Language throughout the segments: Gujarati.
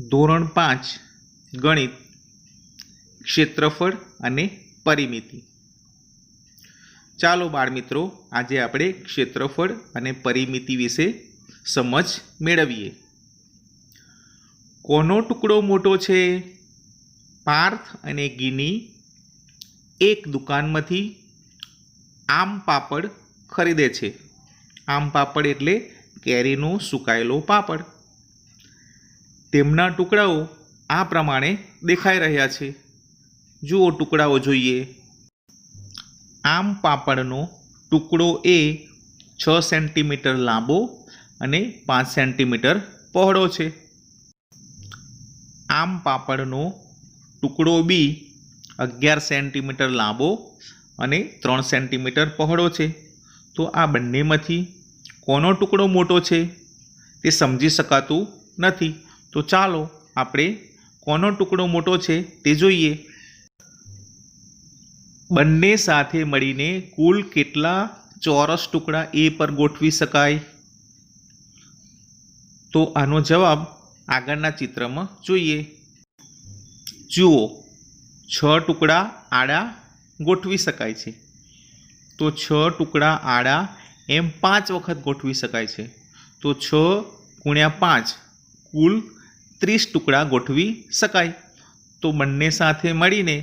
ધોરણ 5 ગણિત ક્ષેત્રફળ અને પરિમિતિ। ચાલો બાળમિત્રો, આજે આપણે ક્ષેત્રફળ અને પરિમિતિ વિશે સમજ મેળવીએ। કોનો ટુકડો મોટો છે? પાર્થ અને ગિની એક દુકાનમાંથી આમ પાપડ ખરીદે છે। આમ પાપડ એટલે કેરીનો સુકાયેલો પાપડ। તેમના ટુકડાઓ આ પ્રમાણે દેખાઈ રહ્યા છે। જુઓ ટુકડાઓ જોઈએ। આમ પાપડનો ટુકડો એ 6 સેન્ટીમીટર લાંબો અને 5 સેન્ટીમીટર પહોળો છે। આમ પાપડનો ટુકડો બી 11 સેન્ટીમીટર લાંબો અને 3 સેન્ટીમીટર પહોળો છે। તો આ બંનેમાંથી કોનો ટુકડો મોટો છે તે સમજી શકાતું નથી। તો ચાલો આપણે કોનો ટુકડો મોટો છે તે જોઈએ। બંને સાથે મળીને કુલ કેટલા ચોરસ ટુકડા એ પર ગોઠવી શકાય? તો આનો જવાબ આગળના ચિત્રમાં જોઈએ। જુઓ, 6 ટુકડા આડા ગોઠવી શકાય છે। તો 6 ટુકડા આડા એમ 5 વખત ગોઠવી શકાય છે। તો 6 ગુણ્યા 5 કુલ 30 ટુકડા ગોઠવી શકાય। તો બંને સાથે મળીને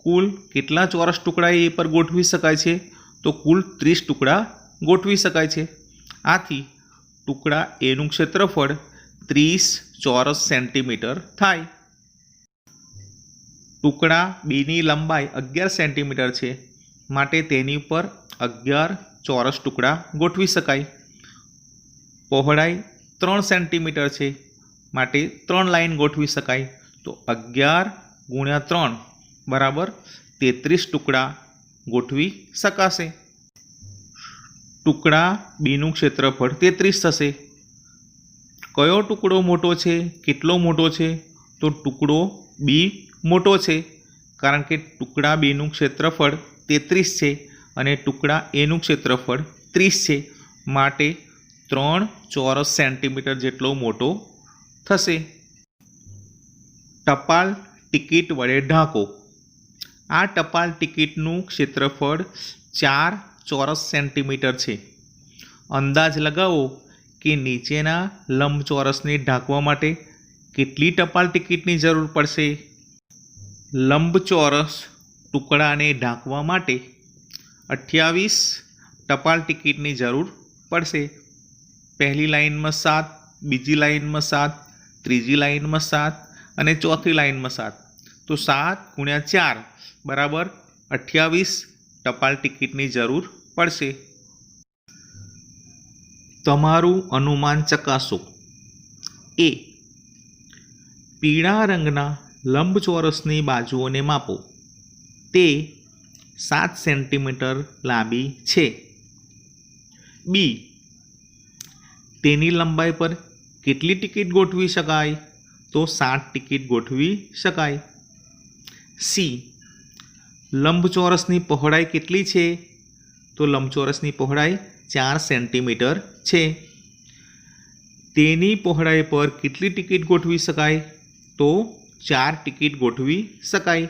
કુલ કેટલા ચોરસ ટુકડા એ પર ગોઠવી શકાય છે? તો કુલ 30 ટુકડા ગોઠવી શકાય છે। આથી ટુકડા એનું ક્ષેત્રફળ 30 ચોરસ સેન્ટીમીટર થાય। ટુકડા બેની લંબાઈ 11 સેન્ટીમીટર છે, માટે તેની ઉપર 11 ચોરસ ટુકડા ગોઠવી શકાય। પહોળાઈ 3 સેન્ટીમીટર છે, માટે 3 લાઈન ગોઠવી શકાય। તો 11 ગુણ્યા 3 બરાબર 33 ટુકડા ગોઠવી શકાશે। ટુકડા બીનું ક્ષેત્રફળ 33 થશે। કયો ટુકડો મોટો છે? કેટલો મોટો છે? તો ટુકડો બી મોટો છે, કારણ કે ટુકડા બીનું ક્ષેત્રફળ 33 છે અને ટુકડા એનું ક્ષેત્રફળ 30 છે, માટે 3 ચોરસ સેન્ટીમીટર જેટલો મોટો થશે। ટપાલ ટિકિટ વડે ઢાંકો। આ ટપાલ ટિકિટનું ક્ષેત્રફળ 4 ચોરસ સેન્ટીમીટર છે। અંદાજ લગાવો કે નીચેના લંબચોરસને ઢાંકવા માટે કેટલી ટપાલ ટિકિટની જરૂર પડશે? લંબચોરસ ટુકડાને ઢાંકવા માટે 28 ટપાલ ટિકિટની જરૂર પડશે। પહેલી લાઇનમાં 7, બીજી લાઇનમાં 7, ત્રીજી લાઇનમાં 7 અને ચોથી લાઇનમાં 7। તો 7 ગુણ્યા 4 બરાબર 28 ટપાલ ટિકિટની જરૂર પડશે। તમારું અનુમાન ચકાસો। એ. પીળા રંગના લંબચોરસની બાજુઓને માપો। તે 7 સેન્ટીમીટર લાંબી છે। બી. તેની લંબાઈ પર કેટલી ટિકિટ ગોઠવી શકાય? તો 7 ટિકિટ ગોઠવી શકાય। સી. લંબચોરસની પહોળાઈ કેટલી છે? તો લંબચોરસની પહોળાઈ 4 સેન્ટીમીટર છે। તેની પહોળાઈ પર કેટલી ટિકિટ ગોઠવી શકાય? તો 4 ટિકિટ ગોઠવી શકાય।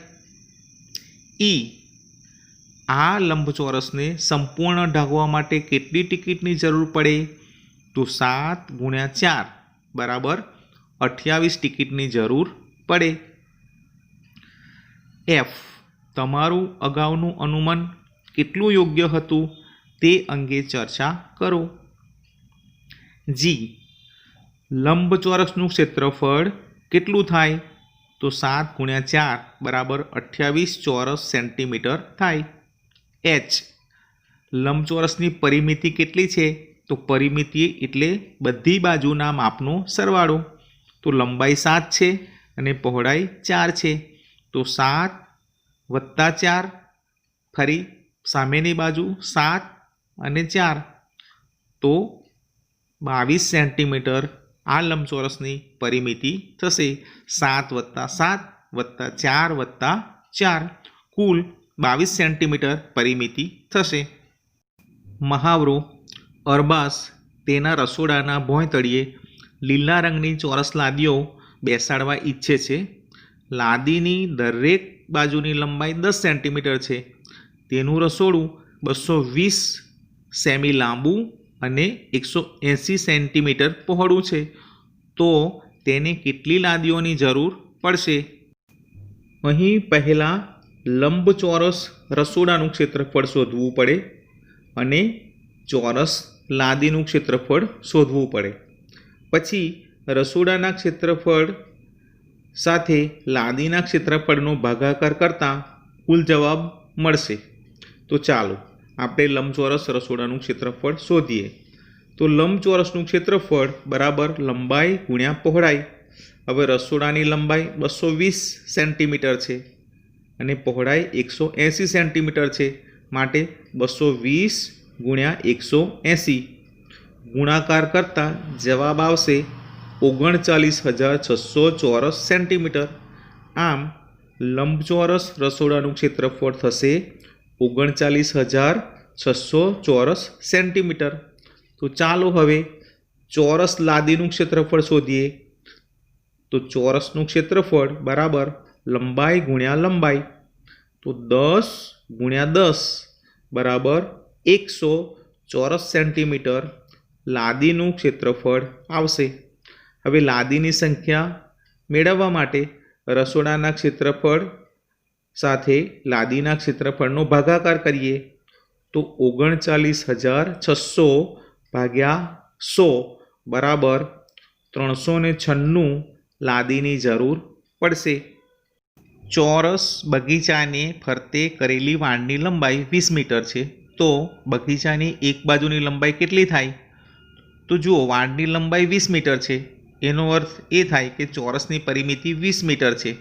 ઈ. આ લંબચોરસને સંપૂર્ણ ઢાંકવા માટે કેટલી ટિકિટની જરૂર પડે? તો 7 ગુણ્યા 4 બરાબર 28 ટિકિટની જરૂર પડે। એફ. તમારું અગાઉનું અનુમાન કેટલું યોગ્ય હતું તે અંગે ચર્ચા કરો। જી. લંબચોરસનું ક્ષેત્રફળ કેટલું થાય? તો 7 ગુણ્યા 4 બરાબર 28 ચોરસ સેન્ટીમીટર થાય। એચ. લંબચોરસની પરિમિતિ કેટલી છે? તો પરિમિતિ એટલે બધી બાજુના માપનો સરવાળો। તો લંબાઈ 7 છે અને પહોળાઈ 4 છે। તો 7 વત્તા 4, ફરી સામેની બાજુ 7 અને 4, તો 22 સેન્ટીમીટર આ લંબચોરસની પરિમિતિ થશે। 7 વત્તા 7 વત્તા 4 વત્તા 4 કુલ 22 સેન્ટીમીટર પરિમિતિ થશે। મહાવરો. અરબાઝ તેના રસોડાના ભોંય તળિયે લીલા રંગની ચોરસ લાદીઓ બેસાડવા ઈચ્છે છે. લાદીની દરેક બાજુની લંબાઈ 10 સેન્ટીમીટર છે. તેનું રસોડું 220 સેમી લાંબુ અને 180 સેન્ટીમીટર પહોળું છે. તો તેને કેટલી લાદીઓની જરૂર પડશે? અહીં પહેલાં લંબચોરસ રસોડાનું ક્ષેત્રફળ શોધવું પડે અને ચોરસ લાદીનું ક્ષેત્રફળ શોધવું પડે. પછી રસોડાના ક્ષેત્રફળ સાથે લાદીના ક્ષેત્રફળનો ભાગાકાર કરતાં કુલ જવાબ મળશે. તો ચાલો આપણે લંબચોરસ રસોડાનું ક્ષેત્રફળ શોધીએ. તો લંબચોરસનું ક્ષેત્રફળ બરાબર લંબાઈ ગુણ્યા પહોળાઈ. હવે રસોડાની લંબાઈ 220 સેન્ટીમીટર છે અને પહોળાઈ 180 સેન્ટીમીટર છે. માટે 220 ગુણ્યા 180 ગુણાકાર કરતાં જવાબ આવશે 39,600 ચોરસ સેન્ટીમીટર. આમ લંબચોરસ રસોડાનું ક્ષેત્રફળ થશે 39,600 ચોરસ સેન્ટીમીટર. તો ચાલો હવે ચોરસ લાદીનું ક્ષેત્રફળ શોધીએ. તો ચોરસનું ક્ષેત્રફળ બરાબર લંબાઈ ગુણ્યા લંબાઈ. તો 10 ગુણ્યા 10 બરાબર 100 ચોરસ સેન્ટીમીટર લાદીનું ક્ષેત્રફળ આવશે. હવે લાદીની સંખ્યા મેળવવા માટે રસોડાના ક્ષેત્રફળ સાથે લાદીના ક્ષેત્રફળનો ભાગાકાર કરીએ. તો 39,600 ભાગ્યા 100 બરાબર 396 લાદીની જરૂર પડશે. ચોરસ બગીચાને ફરતે કરેલી વાડની લંબાઈ 20 મીટર છે. તો બગીચાની એક બાજુની લંબાઈ કેટલી થાય? તો જુઓ, વાડની લંબાઈ 20 મીટર છે. એનો અર્થ એ થાય કે ચોરસની પરિમિતિ 20 મીટર છે.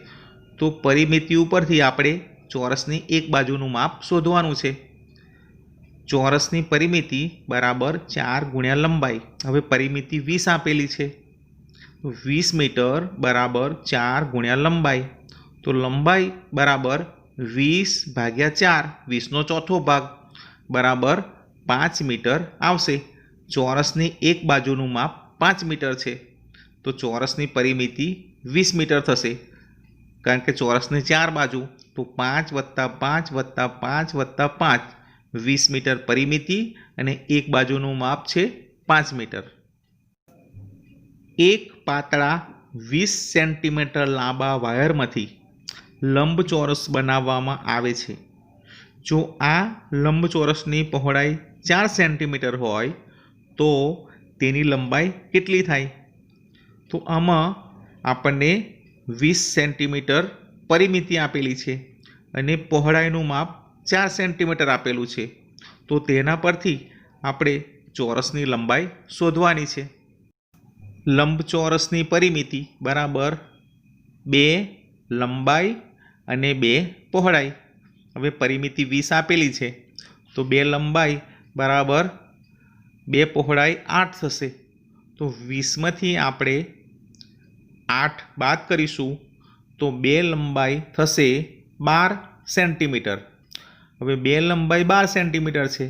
તો પરિમિતિ ઉપરથી આપણે ચોરસની એક બાજુનું માપ શોધવાનું છે. ચોરસની પરિમિતિ બરાબર 4 ગુણ્યા લંબાઈ. હવે પરિમિતિ 20 આપેલી છે. 20 મીટર બરાબર 4 ગુણ્યા લંબાઈ. તો લંબાઈ બરાબર 20 ભાગ્યા 4, 20નો ચોથો ભાગ બરાબર 5 મીટર આવશે. ચોરસની એક બાજુનું માપ 5 મીટર છે. તો ચોરસની પરિમિતિ 20 મીટર થશે. કારણ કે ચોરસની 4 બાજુ, તો 5 વત્તા 5 વત્તા 5 વત્તા 5, 20 મીટર પરિમિતિ અને એક બાજુનું માપ છે 5 મીટર. એક પાતળા 20 સેન્ટીમીટર લાંબા વાયરમાંથી લંબચોરસ બનાવવામાં આવે છે. જો આ લંબચોરસની પહોળાઈ 4 સેન્ટીમીટર હોય તો તેની લંબાઈ કેટલી થાય? તો આમાં આપણને 20 સેન્ટીમીટર પરિમિતિ આપેલી છે અને પહોળાઈનું માપ 4 સેન્ટીમીટર આપેલું છે. તો તેના પરથી આપણે ચોરસની લંબાઈ શોધવાની છે. લંબચોરસની પરિમિતિ બરાબર 2 લંબાઈ અને 2 પહોળાઈ. હવે પરિમિતિ 20 આપેલી છે, તો 2 લંબાઈ બરાબર 2 પહોળાઈ 8 થશે. તો 20માંથી આપણે 8 બાદ કરીશું તો 2 લંબાઈ થશે 12 સેન્ટીમીટર. હવે 2 લંબાઈ 12 સેન્ટીમીટર છે.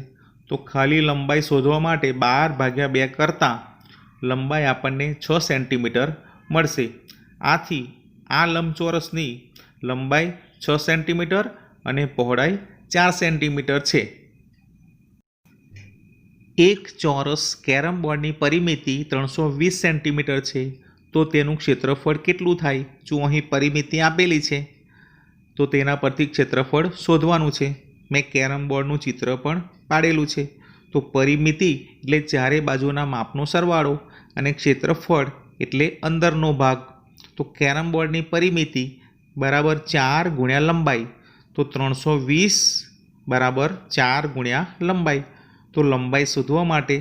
તો ખાલી લંબાઈ શોધવા માટે 12 ભાગ્યા 2 કરતાં લંબાઈ આપણને 6 સેન્ટીમીટર મળશે. આથી આ લંબચોરસની લંબાઈ 6 સેન્ટીમીટર અને પહોળાઈ 4 સેન્ટીમીટર છે. એક ચોરસ કેરમ બોર્ડની પરિમિતિ 320 સેન્ટીમીટર છે. તો તેનું ક્ષેત્રફળ કેટલું થાય? જો અહીં પરિમિતિ આપેલી છે તો તેના પરથી ક્ષેત્રફળ શોધવાનું છે. મેં કેરમ બોર્ડનું ચિત્ર પણ પાડેલું છે. તો પરિમિતિ એટલે ચારે બાજુના માપનો સરવાળો અને ક્ષેત્રફળ એટલે અંદરનો ભાગ. તો કેરમ બોર્ડની પરિમિતિ બરાબર 4 ગુણ્યા લંબાઈ. તો 320 બરાબર 4 ગુણ્યા લંબાઈ. તો લંબાઈ શોધવા માટે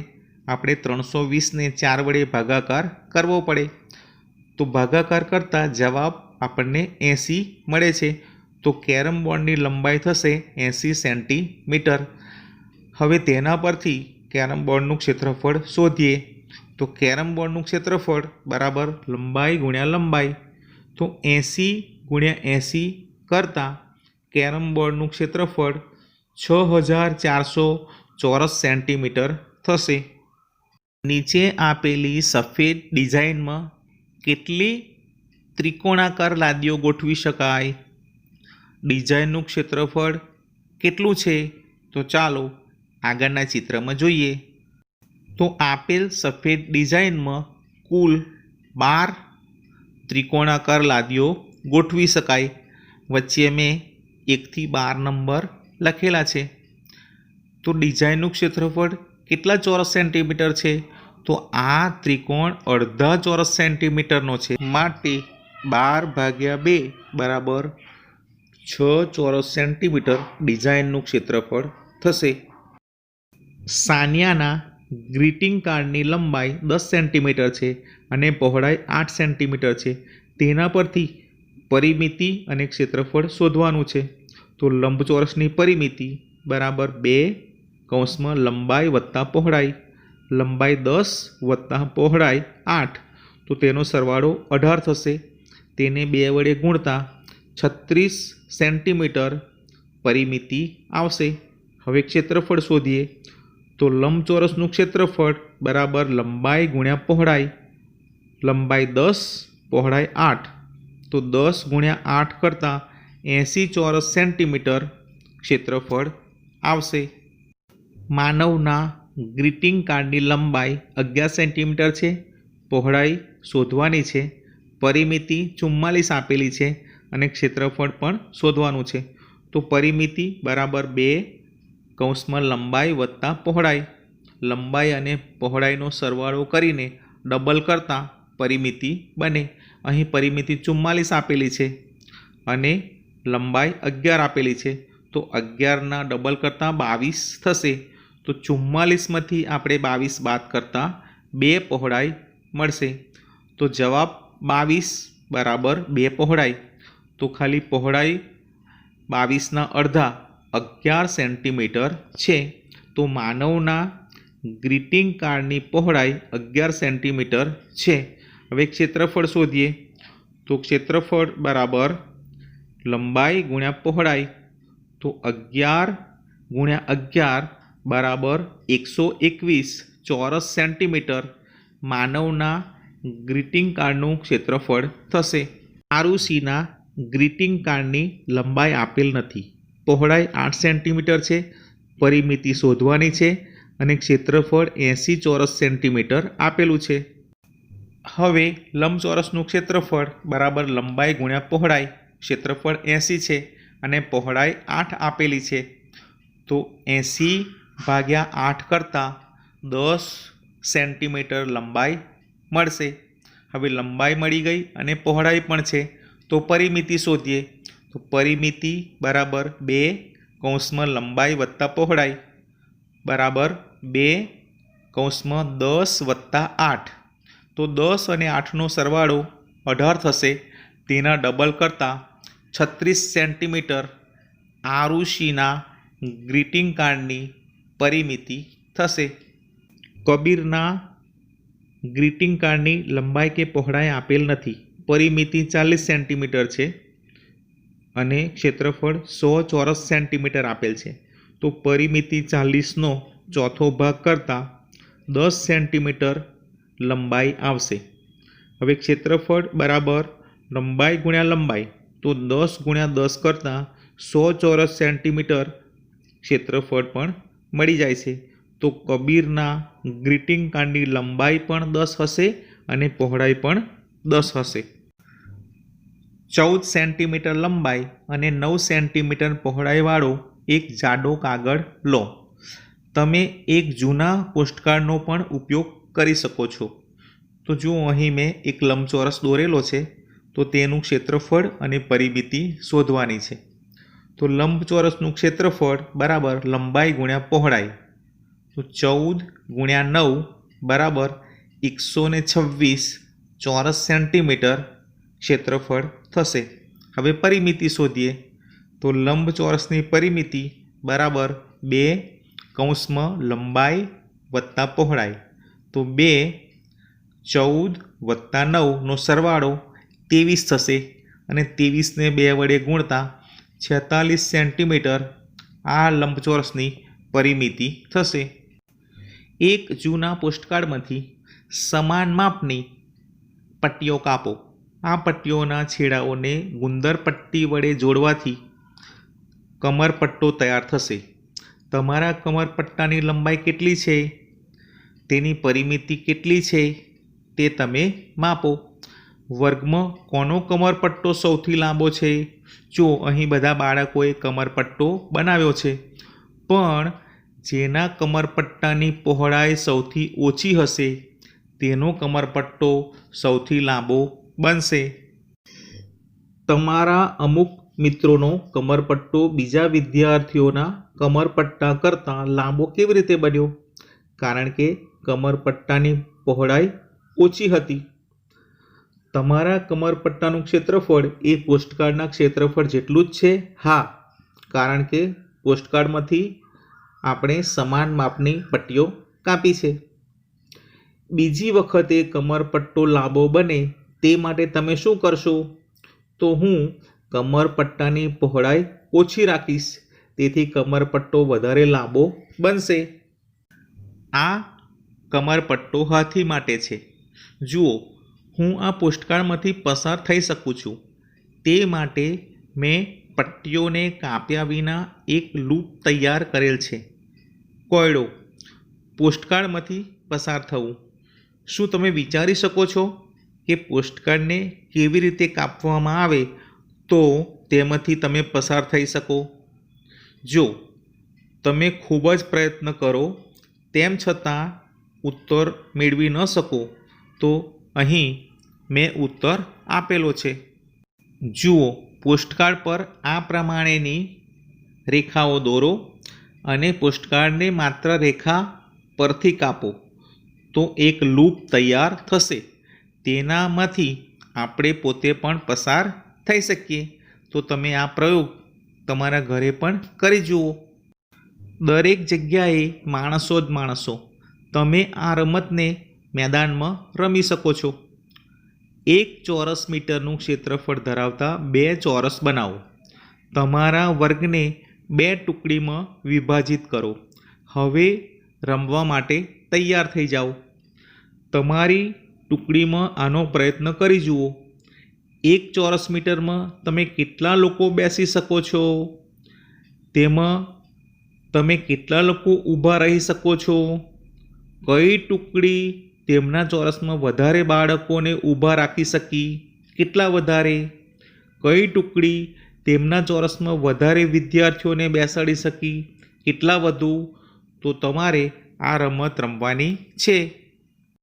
આપણે 320ને 4 વડે ભાગાકાર કરવો પડે. તો ભાગાકાર કરતાં જવાબ આપણને 80 મળે છે. તો કેરમ બોર્ડની લંબાઈ થશે 80 સેન્ટીમીટર. હવે તેના પરથી કેરમ બોર્ડનું ક્ષેત્રફળ શોધીએ. તો કેરમ બોર્ડનું ક્ષેત્રફળ બરાબર લંબાઈ ગુણ્યા લંબાઈ. તો 80 ગુણ્યા 80 કરતાં કેરમ બોર્ડનું ક્ષેત્રફળ 6,400 ચોરસ સેન્ટીમીટર થશે. નીચે આપેલી સફેદ ડિઝાઇનમાં કેટલી ત્રિકોણાકાર લાદીઓ ગોઠવી શકાય. ડિઝાઇનનું ક્ષેત્રફળ કેટલું છે? તો ચાલો આગળના ચિત્રમાં જોઈએ. તો આપેલ સફેદ ડિઝાઇનમાં કુલ 12 ત્રિકોણાકાર લાદીઓ ગોઠવી શકાય. વચ્ચે મેં 1 થી 12 નંબર લખેલા છે. તો ડિઝાઇનનું ક્ષેત્રફળ કેટલા ચોરસ સેન્ટીમીટર છે? તો આ ત્રિકોણ અડધા ચોરસ સેન્ટીમીટરનો છે, માટે 12/2 બરાબર 6 ચોરસ સેન્ટીમીટર ડિઝાઇનનું ક્ષેત્રફળ થશે. સાનિયાના ગ્રીટિંગ કાર્ડની લંબાઈ 10 સેન્ટીમીટર છે અને પહોળાઈ 8 સેન્ટીમીટર છે. તેના પરથી પરિમિતિ અને ક્ષેત્રફળ શોધવાનું છે. તો લંબચોરસની પરિમિતિ બરાબર 2 લંબાઈ વત્તા પહોળાઈ. લંબાઈ 10 વત્તા પહોળાઈ 8, તો તેનો સરવાળો 18 થશે. તેને 2 વડે ગુણતા 36 સેન્ટીમીટર પરિમિતિ આવશે. હવે ક્ષેત્રફળ શોધીએ. તો લંબચોરસનું ક્ષેત્રફળ બરાબર લંબાઈ ગુણ્યા પહોળાઈ. લંબાઈ 10, પહોળાઈ 8, તો 10 ગુણ્યા 8 કરતાં 80 ચોરસ સેન્ટીમીટર ક્ષેત્રફળ આવશે. માનવના ગ્રીટિંગ કાર્ડની લંબાઈ 11 સેન્ટીમીટર છે. પહોળાઈ શોધવાની છે. પરિમિતિ 44 આપેલી છે અને ક્ષેત્રફળ પણ શોધવાનું છે. તો પરિમિતિ બરાબર 2 લંબાઈ વત્તા પહોળાઈ. લંબાઈ અને પહોળાઈનો સરવાળો કરીને ડબલ કરતાં પરિમિતિ બને. અહીં પરિમિતિ 44 આપેલી છે અને લંબાઈ 11 આપેલી છે. તો 11ના ડબલ કરતાં 22 થશે. તો 44માંથી આપણે 22 બાદ કરતાં 2 પહોળાઈ મળશે. તો જવાબ 22 બરાબર 2 પહોળાઈ. તો ખાલી પહોળાઈ 22ના અડધા 11 સેન્ટીમીટર છે. તો માનવના ગ્રીટિંગ કાર્ડની પહોળાઈ 11 સેન્ટીમીટર છે. હવે ક્ષેત્રફળ શોધીએ. તો ક્ષેત્રફળ બરાબર લંબાઈ ગુણ્યા પહોળાઈ. તો 11 ગુણ્યા 11 બરાબર 121 ચોરસ સેન્ટીમીટર માનવના ગ્રીટિંગ કાર્ડનું ક્ષેત્રફળ થશે. આરુષિના ગ્રીટિંગ કાર્ડની લંબાઈ આપેલ નથી. પહોળાઈ 8 સેન્ટીમીટર છે. પરિમિતિ શોધવાની છે અને ક્ષેત્રફળ 80 ચોરસ સેન્ટીમીટર આપેલું છે. હવે લંબચોરસનું ક્ષેત્રફળ બરાબર લંબાઈ ગુણ્યા પહોળાઈ. ક્ષેત્રફળ 80 છે અને પહોળાઈ 8 આપેલી છે. તો 80/8 કરતાં 10 સેન્ટીમીટર લંબાઈ મળશે. હવે લંબાઈ મળી ગઈ અને પહોળાઈ પણ છે. તો પરિમિતિ શોધીએ. તો પરિમિતિ બરાબર 2 લંબાઈ વત્તા પહોળાઈ બરાબર 2 10 વત્તા 8. તો 10 અને 8નો સરવાળો 18 થશે. તેના ડબલ કરતાં 36 સેન્ટીમીટર આરુષિના ગ્રીટિંગ કાર્ડની પરિમિતિ થશે. કબીરના ગ્રીટિંગ કાર્ડની લંબાઈ કે પહોળાઈ આપેલ નથી. પરિમિતિ 40 સેન્ટીમીટર છે અને ક્ષેત્રફળ 100 ચોરસ સેન્ટીમીટર આપેલ છે. તો પરિમિતિ 40નો ચોથો ભાગ કરતાં 10 સેન્ટીમીટર લંબાઈ આવશે. હવે ક્ષેત્રફળ બરાબર લંબાઈ ગુણ્યા લંબાઈ. તો 10 ગુણ્યા 10 કરતાં 100 ચોરસ સેન્ટીમીટર ક્ષેત્રફળ પણ મળી જાય છે. તો કબીરના ગ્રીટિંગ કાર્ડની લંબાઈ પણ 10 હશે અને પહોળાઈ પણ 10 હશે. 14 સેન્ટીમીટર લંબાઈ અને 9 સેન્ટીમીટર પહોળાઈવાળો એક જાડો કાગળ લો. તમે એક જૂના પોસ્ટકાર્ડનો પણ ઉપયોગ કરી શકો છો. તો જુઓ, અહીં મેં એક લંબચોરસ દોરેલો છે. તો તેનું ક્ષેત્રફળ અને પરિમિતિ શોધવાની છે. તો લંબચોરસનું ક્ષેત્રફળ બરાબર લંબાઈ ગુણ્યા પહોળાઈ. તો 14 ગુણ્યા 9 બરાબર 126 ચોરસ સેન્ટીમીટર ક્ષેત્રફળ થશે. હવે પરિમિતિ શોધીએ. તો લંબચોરસની પરિમિતિ બરાબર 2 લંબાઈ વત્તા પહોળાઈ. તો 2 14 વત્તા 9નો સરવાળો 23 થશે અને 23ને 2 વડે ગુણતા 46 સેન્ટીમીટર આ લંબચોરસની પરિમિતિ થશે. એક જૂના પોસ્ટકાર્ડમાંથી સમાન માપની પટ્ટીઓ કાપો. આ પટ્ટીઓના છેડાઓને ગુંદર પટ્ટી વડે જોડવાથી કમરપટ્ટો તૈયાર થશે. તમારા કમરપટ્ટાની લંબાઈ કેટલી છે, તેની પરિમિતિ કેટલી છે તે તમે માપો. વર્ગમાં કોનો કમરપટ્ટો સૌથી લાંબો છે? જો અહીં બધા બાળકોએ કમરપટ્ટો બનાવ્યો છે, પણ જેના કમરપટ્ટાની પહોળાઈ સૌથી ઓછી હશે તેનો કમરપટ્ટો સૌથી લાંબો બનશે. તમારા અમુક મિત્રોનો કમરપટ્ટો બીજા વિદ્યાર્થીઓના કમરપટ્ટા કરતાં લાંબો કેવી રીતે બન્યો? કારણ કે કમરપટ્ટાની પહોળાઈ ઓછી હતી. તમારા કમરપટ્ટાનું ક્ષેત્રફળ એ પોસ્ટકાર્ડના ક્ષેત્રફળ જેટલું જ છે? હા, કારણ કે પોસ્ટકાર્ડમાંથી આપણે સમાન માપની પટ્ટીઓ કાપી છે. બીજી વખતે કમરપટ્ટો લાંબો બને તે માટે તમે શું કરશો? તો હું કમરપટ્ટાની પહોળાઈ ઓછી રાખીશ, તેથી કમરપટ્ટો વધારે લાંબો બનશે. આ કમરપટ્ટો હાથી માટે છે. જુઓ, હું આ પોસ્ટકાર્ડમાંથી પસાર થઈ શકું છું, તે માટે મેં પટ્ટીઓને કાપ્યા વિના એક લૂપ તૈયાર કરેલ છે. કોયડો, પોસ્ટકાર્ડમાંથી પસાર થવું. શું તમે વિચારી શકો છો કે પોસ્ટકાર્ડને કેવી રીતે કાપવામાં આવે તો તેમાંથી તમે પસાર થઈ શકો? જો તમે ખૂબ જ પ્રયત્ન કરો તેમ છતાં ઉત્તર મેળવી ન શકો તો અહીં મેં ઉત્તર આપેલો છે. જુઓ, પોસ્ટકાર્ડ પર આ પ્રમાણેની રેખાઓ દોરો અને પોસ્ટકાર્ડને માત્ર રેખા પરથી કાપો તો એક લૂપ તૈયાર થશે. તેનામાંથી આપણે પોતે પણ પસાર થઈ શકીએ. તો તમે આ પ્રયોગ તમારા ઘરે પણ કરી જુઓ. દરેક જગ્યાએ માણસો જ માણસો. તમે આ રમતને મેદાનમાં રમી શકો છો. 1 ચોરસ મીટરનું ક્ષેત્રફળ ધરાવતા 2 ચોરસ બનાવો. તમારા વર્ગને 2 ટુકડીમાં વિભાજિત કરો. હવે રમવા માટે તૈયાર થઈ જાઓ. તમારી ટુકડીમાં આનો પ્રયત્ન કરી જુઓ. 1 ચોરસ મીટરમાં તમે કેટલા લોકો બેસી શકો છો? તેમાં તમે કેટલા લોકો ઊભા રહી શકો છો? કઈ ટુકડી તેમના ચોરસમાં વધારે બાળકોને ઊભા રાખી શકી? કેટલા વધારે? કઈ ટુકડી તેમના ચોરસમાં વધારે વિદ્યાર્થીઓને બેસાડી શકી? કેટલા વધુ? તો તમારે આ રમત રમવાની છે.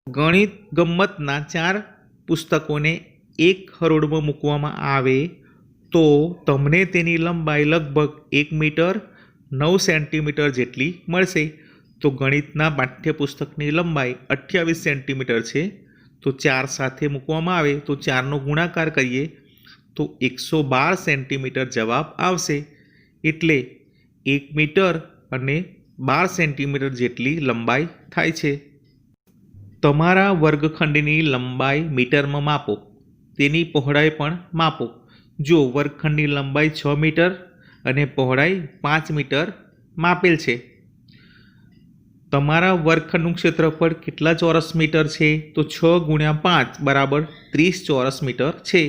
ગણિત ગમ્મતના 4 પુસ્તકોને એક હરોળમાં મૂકવામાં આવે તો તમને તેની લંબાઈ લગભગ 1 મીટર 9 સેન્ટીમીટર જેટલી મળશે. તો ગણિતના પાઠ્યપુસ્તકની લંબાઈ 28 સેન્ટીમીટર છે. તો 4 સાથે મૂકવામાં આવે તો 4નો ગુણાકાર કરીએ તો 112 સેન્ટીમીટર જવાબ આવશે. એટલે 1 મીટર અને 12 સેન્ટીમીટર જેટલી લંબાઈ થાય છે. તમારા વર્ગખંડની લંબાઈ મીટરમાં માપો, તેની પહોળાઈ પણ માપો. જો વર્ગખંડની લંબાઈ 6 મીટર અને પહોળાઈ 5 મીટર માપેલ છે. તમારા વર્ગખંડનું ક્ષેત્રફળ કેટલા ચોરસ મીટર છે? તો 6 × 5 બરાબર 30 ચોરસ મીટર છે.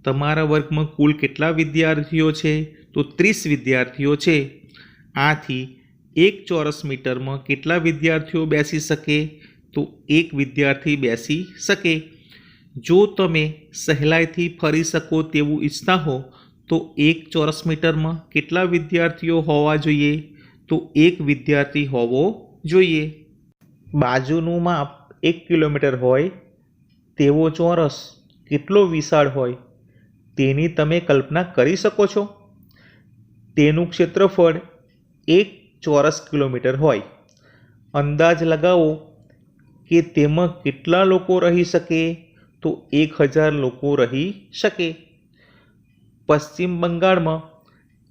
તમારા વર્ગમાં કુલ કેટલા વિદ્યાર્થીઓ છે? તો 30 વિદ્યાર્થીઓ છે. આથી 1 ચોરસ મીટરમાં કેટલા વિદ્યાર્થીઓ બેસી શકે? તો 1 વિદ્યાર્થી બેસી શકે. જો તમે સહેલાઈથી ફરી શકો તેવું ઈચ્છતા હો તો 1 ચોરસ મીટરમાં કેટલા વિદ્યાર્થીઓ હોવા જોઈએ? તો 1 વિદ્યાર્થી હોવો જોઈએ. બાજુનું માપ 1 કિલોમીટર હોય તેવો ચોરસ કેટલો વિશાળ હોય તેની તમે કલ્પના કરી શકો છો? તેનું ક્ષેત્રફળ 1 ચોરસ કિલોમીટર હોય. અંદાજ લગાવો કે તેમાં કેટલા લોકો રહી શકે? તો 1000 લોકો રહી શકે. પશ્ચિમ બંગાળમાં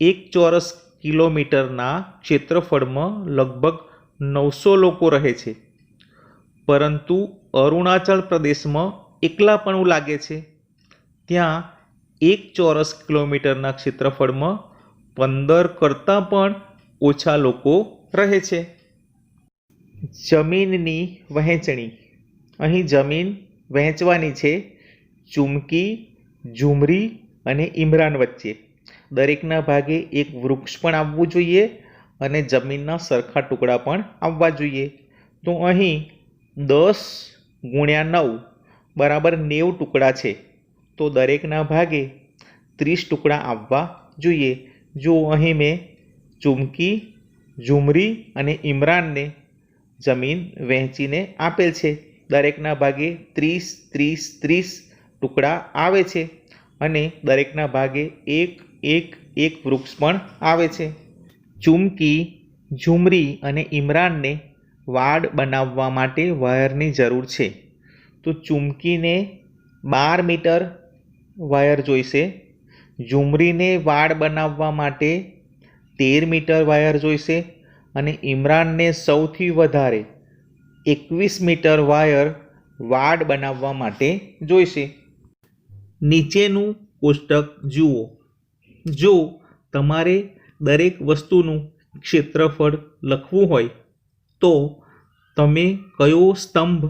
1 ચોરસ કિલોમીટરના ક્ષેત્રફળમાં લગભગ 900 લોકો રહે છે, પરંતુ અરુણાચલ પ્રદેશમાં એકલાપણું લાગે છે. ત્યાં 1 ચોરસ કિલોમીટરના ક્ષેત્રફળમાં 15 કરતાં પણ ઓછા લોકો રહે છે. જમીનની વહેંચણી. અહીં જમીન વહેંચવાની છે ચુમકી, ઝુમરી અને ઇમરાન વચ્ચે દરેકના ભાગે એક વૃક્ષ પણ આવવું જોઈએ અને જમીનના સરખા ટુકડા પણ આવવા જોઈએ. તો અહીં 10 ગુણ્યા 9 બરાબર 90 ટુકડા છે. તો દરેકના ભાગે 30 ટુકડા આવવા જોઈએ. જો અહીં મેં ચુમકી, ઝુમરી અને ઇમરાનને જમીન વહેંચીને આપેલ છે. દરેકના ભાગે 30, 30, 30 ટુકડા આવે છે અને દરેકના ભાગે એક વૃક્ષ પણ આવે છે. ચુમકી, ઝુમરી અને ઇમરાનને વાડ બનાવવા માટે વાયરની જરૂર છે. તો ચુમકીને 12 મીટર વાયર જોઈશે. ઝુમરીને વાડ બનાવવા માટે 13 મીટર વાયર જોઈશે અને ઇમરાનને સૌથી વધારે 21 મીટર વાયર વાડ બનાવવા માટે જોઈશે. નીચેનું કોષ્ટક જુઓ. જો તમારે દરેક વસ્તુનું ક્ષેત્રફળ લખવું હોય તો તમે કયો સ્તંભ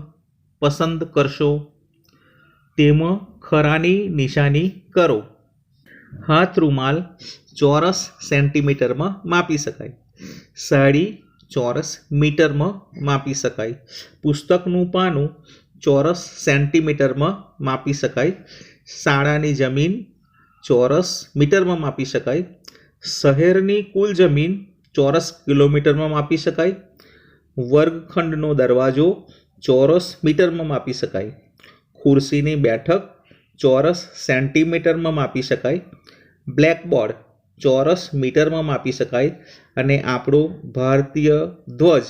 પસંદ કરશો? તેમાં ખરાની નિશાની કરો. હાથ રૂમાલ ચોરસ સેન્ટીમીટરમાં માપી શકાય. સાડી ચોરસ મીટરમાં માપી શકાય. પુસ્તકનું પાનું ચોરસ સેન્ટીમીટરમાં માપી શકાય. શાળાની જમીન ચોરસ મીટરમાં માપી શકાય. શહેરની કુલ જમીન ચોરસ કિલોમીટરમાં માપી શકાય. વર્ગખંડનો દરવાજો ચોરસ મીટરમાં માપી શકાય. ખુરશીની બેઠક ચોરસ સેન્ટીમીટરમાં માપી શકાય. બ્લેકબોર્ડ ચોરસ મીટરમાં માપી શકાય અને આપણો ભારતીય ધ્વજ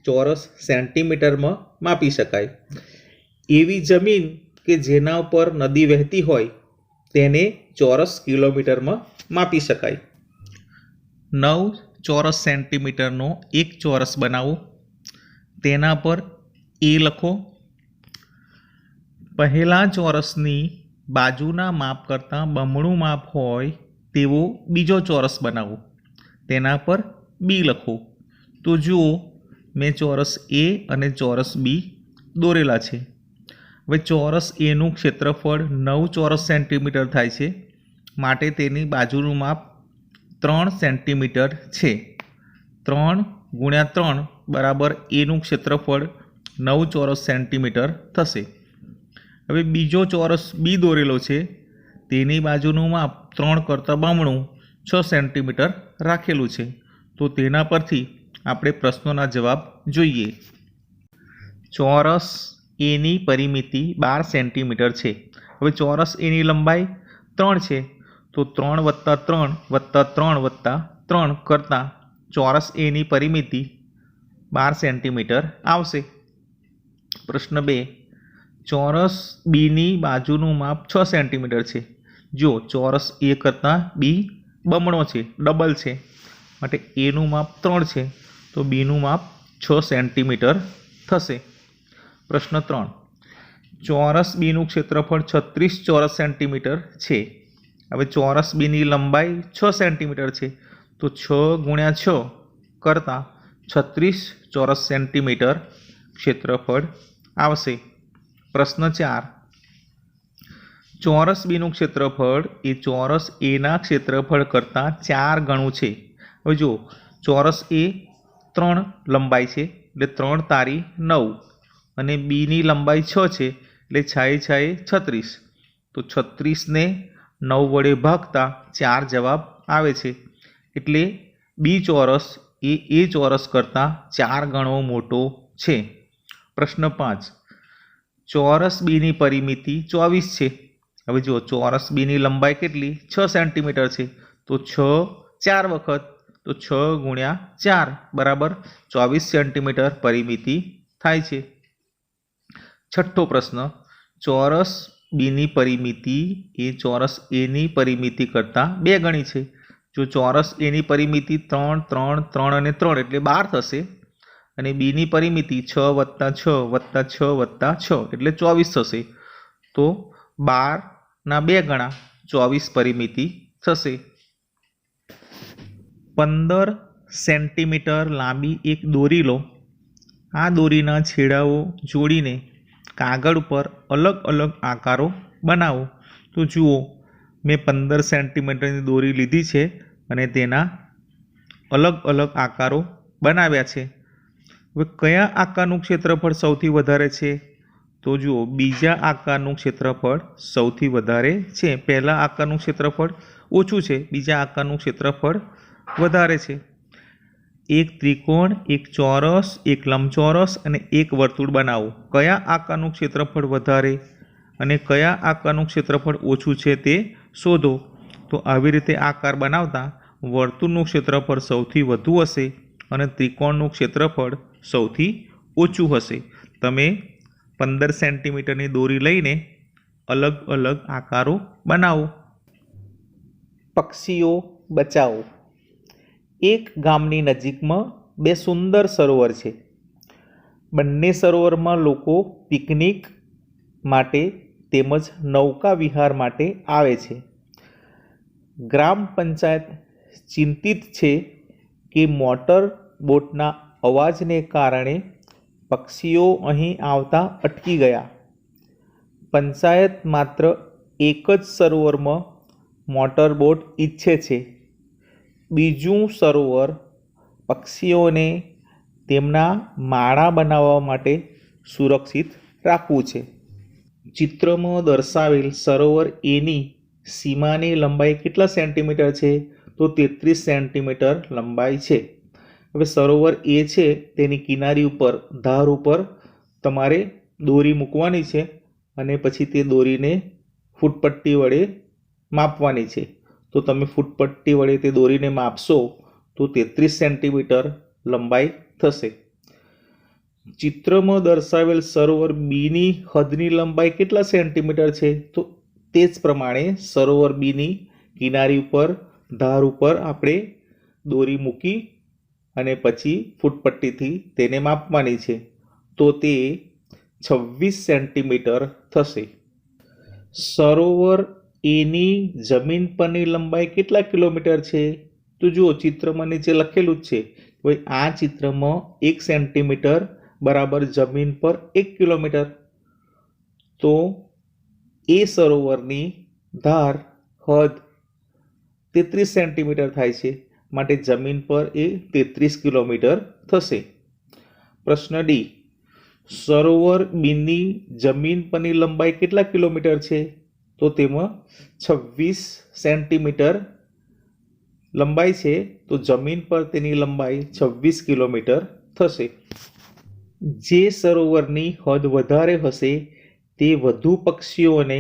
ચોરસ સેન્ટીમીટરમાં માપી શકાય. એવી જમીન કે જેના ઉપર નદી વહેતી હોય તેને ચોરસ કિલોમીટરમાં માપી શકાય. 9 ચોરસ સેન્ટીમીટરનો એક ચોરસ બનાવો. તેના પર એ લખો. પહેલા ચોરસની બાજુના માપ કરતાં બમણું માપ હોય તેવો બીજો ચોરસ બનાવો. તેના પર બી લખો. તો જુઓ, મેં ચોરસ એ અને ચોરસ બી દોરેલા છે. હવે ચોરસ એનું ક્ષેત્રફળ 9 ચોરસ સેન્ટીમીટર થાય છે, માટે તેની બાજુનું માપ 3 સેન્ટીમીટર છે. 3 ગુણ્યા 3 બરાબર એનું ક્ષેત્રફળ 9 ચોરસ સેન્ટીમીટર થશે. હવે બીજો ચોરસ બી દોરેલો છે, તેની બાજુનું માપ 3 કરતાં બમણું 6 સેન્ટીમીટર રાખેલું છે. તો તેના પરથી આપણે પ્રશ્નોના જવાબ જોઈએ. ચોરસ એની પરિમિતિ 12 સેન્ટીમીટર છે. હવે ચોરસ એની લંબાઈ 3 છે, તો 3 + 3 + 3 + 3 કરતાં ચોરસ એની પરિમિતિ 12 સેન્ટીમીટર આવશે. પ્રશ્ન 2. ચોરસ બીની બાજુનું માપ 6 સેન્ટીમીટર છે. જો ચોરસ એ કરતાં બી બમણો છે, ડબલ છે, માટે એનું માપ 3 છે, તો બીનું માપ 6 સેન્ટીમીટર થશે. પ્રશ્ન 3. ચોરસ બીનું ક્ષેત્રફળ 36 ચોરસ સેન્ટીમીટર છે. હવે ચોરસ બીની લંબાઈ 6 સેન્ટીમીટર છે, તો 6 ગુણ્યા 6 કરતાં 36 ચોરસ સેન્ટીમીટર ક્ષેત્રફળ આવશે. પ્રશ્ન 4. ચોરસ બીનું ક્ષેત્રફળ એ ચોરસ એના ક્ષેત્રફળ કરતાં 4 ગણું છે. હવે જો ચોરસ એ 3 લંબાઈ છે, એટલે 3 તારી 9 અને બીની લંબાઈ 6 છે, એટલે 6 × 36. તો 36ને 9 વડે ભાગતા 4 જવાબ આવે છે. એટલે બી ચોરસ એ ચોરસ કરતાં 4 ગણો મોટો છે. પ્રશ્ન 5. ચોરસ બીની પરિમિતિ 24 છે. હવે જો ચોરસ બીની લંબાઈ કેટલી? 6 સેન્ટીમીટર છે, તો 6 4 વખત, તો 6 ગુણ્યા 4 બરાબર 24 સેન્ટીમીટર પરિમિતિ થાય છે. છઠ્ઠો પ્રશ્ન. ચોરસ બીની પરિમિતિ એ ચોરસ એની પરિમિતિ કરતાં 2 ગણી છે. જો ચોરસ એની પરિમિતિ 3, 3, 3 અને 3 એટલે 12 થશે અને બીની પરિમિતિ 6 + 6 + 6 + 6 એટલે 24 થશે. તો 12ના 2 ગણા 24 પરિમિતિ થશે. 15 સેન્ટીમીટર લાંબી એક દોરી લો. આ દોરીના છેડાઓ જોડીને કાગળ ઉપર અલગ અલગ આકારો બનાવો. તો જુઓ, મેં 15 સેન્ટીમીટરની દોરી લીધી છે અને તેના અલગ અલગ આકારો બનાવ્યા છે. હવે કયા આકારનું ક્ષેત્રફળ સૌથી વધારે છે? તો જુઓ, બીજા આકારનું ક્ષેત્રફળ સૌથી વધારે છે. પહેલા આકારનું ક્ષેત્રફળ ઓછું છે, બીજા આકારનું ક્ષેત્રફળ વધારે છે. એક ત્રિકોણ, એક ચોરસ, એક લંબચોરસ અને એક વર્તુળ બનાવો. કયા આકારનું ક્ષેત્રફળ વધારે અને કયા આકારનું ક્ષેત્રફળ ઓછું છે તે શોધો. તો આવી રીતે આકાર બનાવતા વર્તુળનું ક્ષેત્રફળ સૌથી વધુ હશે અને ત્રિકોણનું ક્ષેત્રફળ સૌથી ઓછું હશે. તમે 15 સેન્ટીમીટરની દોરી લઈને અલગ અલગ આકારો બનાવો. પક્ષીઓ બચાવો. એક ગામની નજીકમાં બે સુંદર સરોવર છે. બંને સરોવરમાં લોકો પિકનિક માટે તેમજ નૌકા વિહાર માટે આવે છે. ગ્રામ પંચાયત ચિંતિત છે કે મોટર બોટના અવાજને કારણે પક્ષીઓ અહીં આવતા અટકી ગયા. પંચાયત માત્ર એક જ સરોવરમાં મોટર બોટ ઈચ્છે છે. બીજું સરોવર પક્ષીઓને તેમના માળા બનાવવા માટે સુરક્ષિત રાખવું છે. ચિત્રમાં દર્શાવેલ સરોવર એની સીમાની લંબાઈ કેટલા સેન્ટીમીટર છે? તો 33 સેન્ટીમીટર લંબાઈ છે. હવે સરોવર એ છે તેની કિનારી ઉપર ધાર ઉપર તમારે દોરી મૂકવાની છે અને પછી તે દોરીને ફૂટપટ્ટી વડે માપવાની છે. તો તમે ફૂટપટ્ટી વડે તે દોરીને માપશો તો 33 સેન્ટીમીટર લંબાઈ થશે. ચિત્રમાં દર્શાવેલ સરોવર બીની હદની લંબાઈ કેટલા સેન્ટીમીટર છે? તો તે જ પ્રમાણે સરોવર બીની કિનારી ઉપર ધાર ઉપર આપણે દોરી મૂકી અને પછી ફૂટપટ્ટીથી તેને માપવાની છે. તો તે 26 સેન્ટીમીટર થશે. સરોવર એની જમીન પરની લંબાઈ કેટલા કિલોમીટર છે? તો જુઓ, ચિત્રમાં નીચે લખેલું જ છે કે આ ચિત્રમાં 1 સેન્ટીમીટર બરાબર જમીન પર 1 કિલોમીટર. તો એ સરોવરની ધાર હદ 33 સેન્ટીમીટર થાય છે, માટે જમીન પર એ 33 કિલોમીટર થશે. પ્રશ્ન ડી. સરોવર બીની જમીન પરની લંબાઈ કેટલા કિલોમીટર છે? તો તેમાં 26 સેન્ટીમીટર લંબાઈ છે, તો જમીન પર તેની લંબાઈ 26 કિલોમીટર થશે. જે સરોવરની હદ વધારે હશે તે વધુ પક્ષીઓને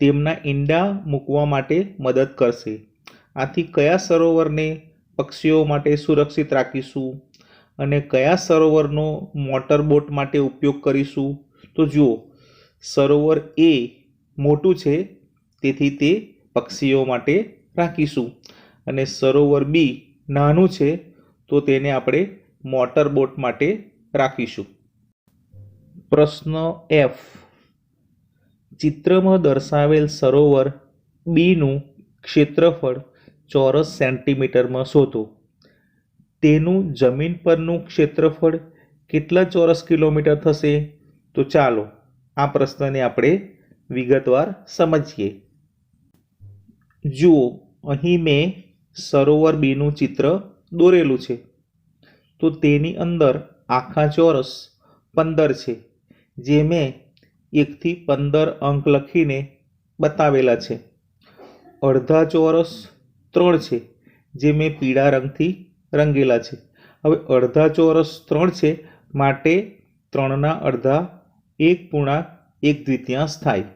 તેમના ઈંડા મૂકવા માટે મદદ કરશે. આથી કયા સરોવરને પક્ષીઓ માટે સુરક્ષિત રાખીશું અને કયા સરોવરનો મોટર બોટ માટે ઉપયોગ કરીશું? તો જુઓ, સરોવર એ મોટું છે તેથી તે પક્ષીઓ માટે રાખીશું અને સરોવર બી નાનું છે તો તેને આપણે મોટર બોટ માટે રાખીશું. પ્રશ્ન એફ. ચિત્રમાં દર્શાવેલ સરોવર બીનું ક્ષેત્રફળ ચોરસ સેન્ટીમીટરમાં શોધો. તેનું જમીન પરનું ક્ષેત્રફળ કેટલા ચોરસ કિલોમીટર થશે? તો ચાલો આ પ્રશ્નને આપણે વિગતવાર સમજીએ. જુઓ, અહીં મેં સરોવર બીનું ચિત્ર દોરેલું છે. તો તેની અંદર આખા ચોરસ 15 છે, જે મેં 1 થી 15 અંક લખીને બતાવેલા છે. અડધા ચોરસ 3 છે, જે મેં પીળા રંગથી રંગેલા છે. હવે અડધા ચોરસ 3 છે, માટે 3ના અડધા 1.1 થાય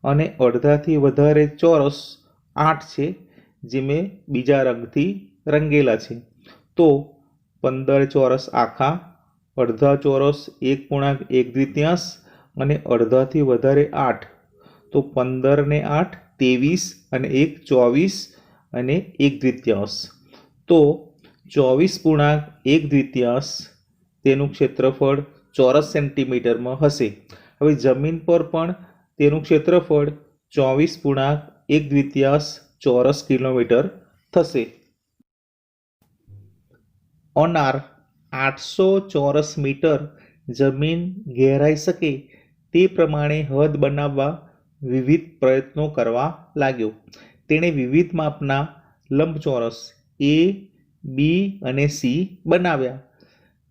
અને અડધાથી વધારે ચોરસ 8 છે, જે મેં બીજા રંગથી રંગેલા છે. તો 15 ચોરસ આખા, અડધા ચોરસ 1.1 અને અડધાથી વધારે 8. તો 15 ને 8 23 અને 1 24 અને 1/3. તો 24.1 તેનું ક્ષેત્રફળ ચોરસ સેન્ટીમીટરમાં હશે. હવે જમીન પર પણ તેનું ક્ષેત્રફળ 24.1 ચોરસ કિલોમીટર થશે. અનાર 800 ચોરસ મીટર જમીન ઘેરાઈ શકે તે પ્રમાણે હદ બનાવવા વિવિધ પ્રયત્નો કરવા લાગ્યો. તેણે વિવિધ માપના લંબચોરસ એ, બી અને સી બનાવ્યા.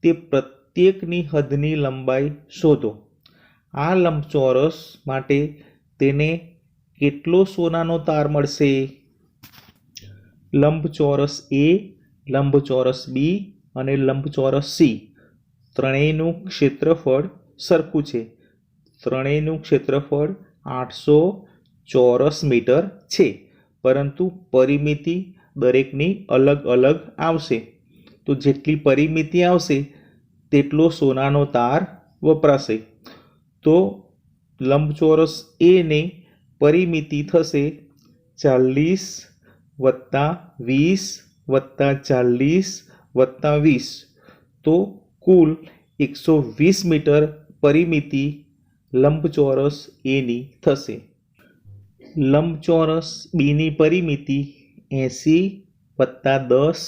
તે પ્રત્યેકની હદની લંબાઈ શોધો. આ લંબચોરસ માટે તેને કેટલો સોનાનો તાર મળશે? લંબચોરસ એ, લંબચોરસ બી અને લંબચોરસ સી ત્રણેયનું ક્ષેત્રફળ સરખું છે. ત્રણેયનું ક્ષેત્રફળ 800 ચોરસ મીટર છે, પરંતુ પરિમિતિ દરેકની અલગ અલગ આવશે. તો જેટલી પરિમિતિ આવશે તેટલો સોનાનો તાર વપરાશે. તો લંબચોરસ એની પરિમિતિ થશે 40 વત્તા 20 વત્તા 40 વત્તા 20, તો કુલ 120 મીટર પરિમિતિ લંબચોરસ એની થશે. લંબચોરસ બીની પરિમિતિ 80 વત્તા 10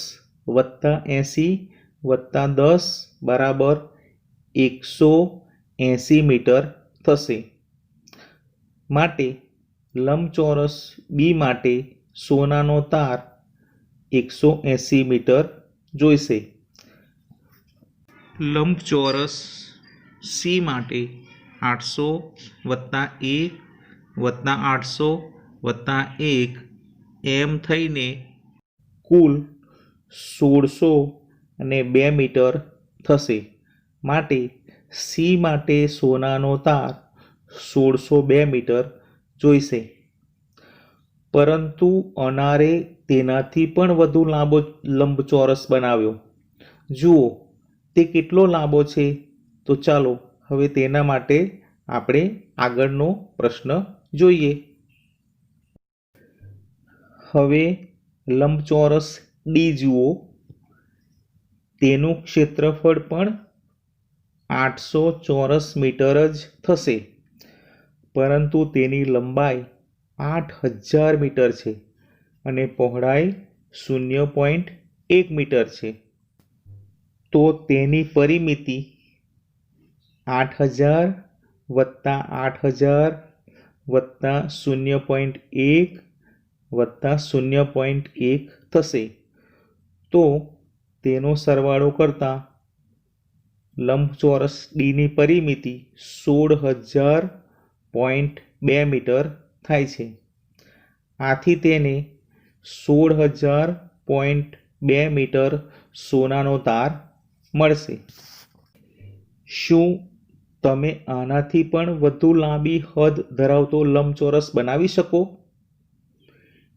વત્તા 80 વત્તા 10 બરાબર 180 મીટર થશે. માટે લંબચોરસ બી માટે સોનાનો તાર 180 મીટર જોઈશે. લંબચોરસ સી માટે 800 વત્તા 1 વત્તા 800 વત્તા 1 એમ થઈને કુલ 1600 અને 2 મીટર થશે. માટે સી માટે સોનાનો તાર 1602 મીટર જોઈશે. પરંતુ અનારે તેનાથી પણ વધુ લાંબો લંબચોરસ બનાવ્યો. જુઓ તે કેટલો લાંબો છે. તો ચાલો હવે તેના માટે આપણે આગળનો પ્રશ્ન જોઈએ. હવે લંબચોરસ ડી જુઓ. તેનું ક્ષેત્રફળ પણ 800 ચોરસ મીટર જ થશે, પરંતુ તેની લંબાઈ 8000 મીટર છે અને પહોળાઈ 0.1 મીટર છે. તો તેની પરિમિતિ 8000 વત્તા 8000 વત્તા 0.1 વત્તા 0.1 થશે. તો તેનો સરવાળો કરતાં લંબચોરસ ડીની પરિમિતિ 16000.2 મીટર થાય છે. આથી તેને 16000.2 મીટર સોનાનો તાર મળશે. શું તમે આનાથી પણ વધુ લાંબી હદ ધરાવતો લંબચોરસ બનાવી શકો?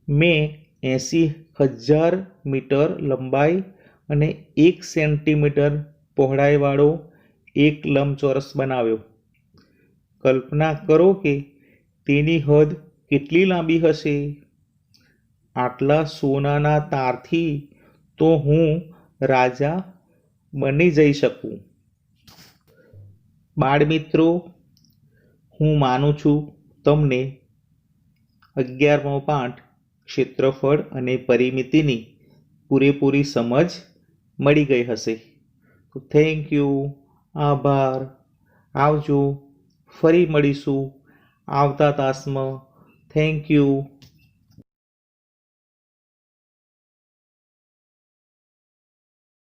મેં 80000 મીટર લંબાઈ અને 1 સેન્ટીમીટર પહોળાઈવાળો એક લંબચોરસ બનાવ્યો. કલ્પના કરો કે તેની હદ કેટલી લાંબી હશે. આટલા સોનાના તારથી તો હું રાજા બની જઈ શકું. બાળમિત્રો, હું માનું છું તમને 11મો પાઠ ક્ષેત્રફળ અને પરિમિતિની પૂરેપૂરી સમજ મળી ગઈ હશે. તો થેન્ક યુ, આભાર. આવજો. ફરી મળીશું આવતા તાસમાં. Thank you.